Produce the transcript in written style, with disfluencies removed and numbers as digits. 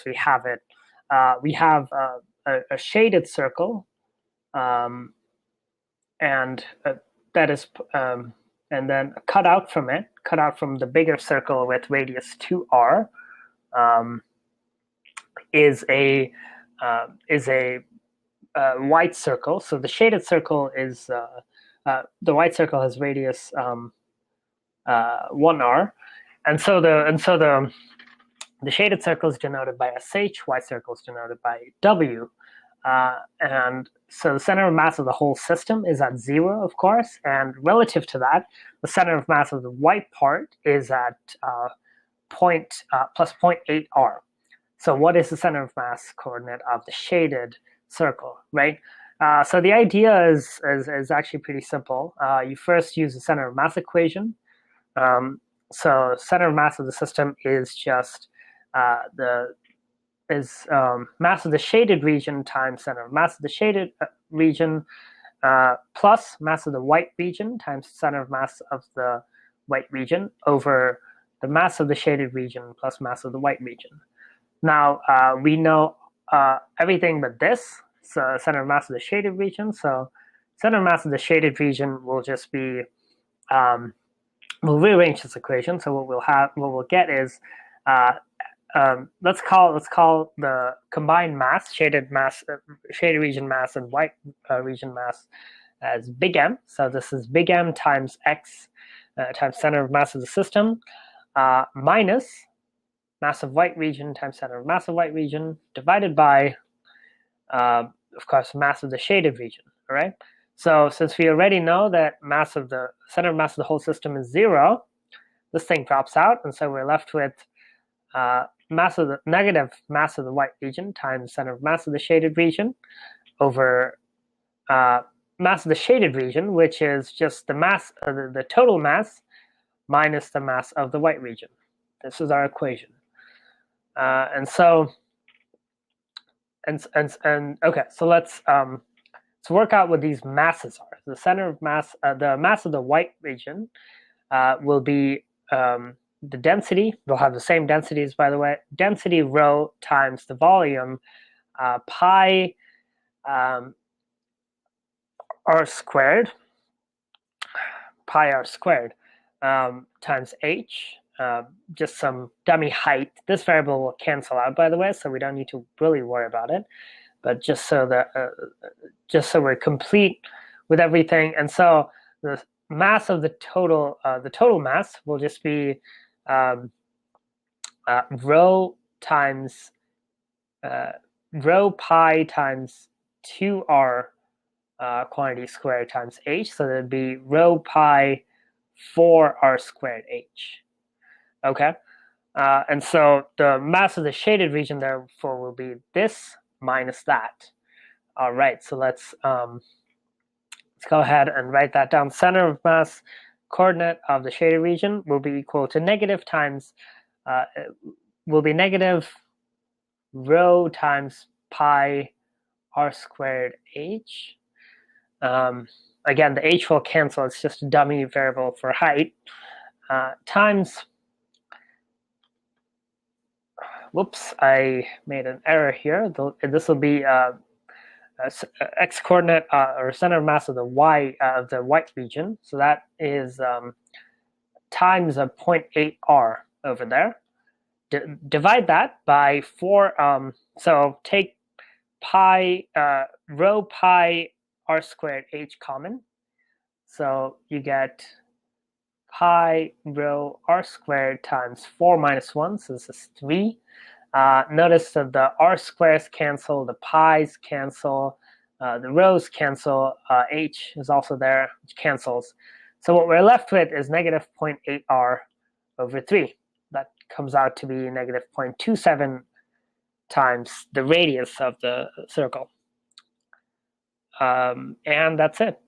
we have it. We have a shaded circle, and that is, and then cut out from the bigger circle with radius 2r, is a white circle. So the shaded circle is the white circle has radius 1r, and so the shaded circle is denoted by sh, white circle is denoted by w, and so the center of mass of the whole system is at 0, of course, and relative to that, the center of mass of the white part is at plus 0.8 r. So what is the center of mass coordinate of the shaded circle, right? So the idea is actually pretty simple. You first use the center of mass equation. So center of mass of the system is just mass of the shaded region times center of mass of the shaded region plus mass of the white region times center of mass of the white region over the mass of the shaded region plus mass of the white region. Now, we know everything but this, so center of mass of the shaded region. So center of mass of the shaded region will just be, we'll rearrange this equation. So what we'll get is, let's call the combined mass, shaded region mass and white region mass as big M. So this is big M times X times center of mass of the system minus mass of white region times center of mass of white region divided by, of course, mass of the shaded region. All right. So since we already know that mass of the center of mass of the whole system is 0, this thing drops out, and so we're left with negative mass of the white region times center of mass of the shaded region over mass of the shaded region, which is just the mass, the total mass minus the mass of the white region. This is our equation. Okay, so let's work out what these masses are. The center of mass, the mass of the white region will be the density. We'll have the same densities, by the way. Density rho times the volume pi r squared, times h. Just some dummy height. This variable will cancel out, by the way, so we don't need to really worry about it. But just so that we're complete with everything, and so the mass of the total mass will just be rho times rho pi times 2r quantity squared times h. So that'd be rho pi 4r squared h. Okay, and so the mass of the shaded region therefore will be this minus that. All right, so let's go ahead and write that down. Center of mass coordinate of the shaded region will be equal to negative times, will be negative rho times pi r squared h. Again, the h will cancel. It's just a dummy variable for height. Times, whoops, I made an error here. This will be x coordinate or center of mass of the white region. So that is times a 0.8 r over there. Divide that by 4. So take pi rho pi r squared h common. So you get pi rho r squared times 4 minus 1. So this is 3. Notice that the r squares cancel, the pi's cancel, the rho's cancel, h is also there, which cancels. So what we're left with is negative 0.8 r over 3. That comes out to be negative 0.27 times the radius of the circle. And that's it.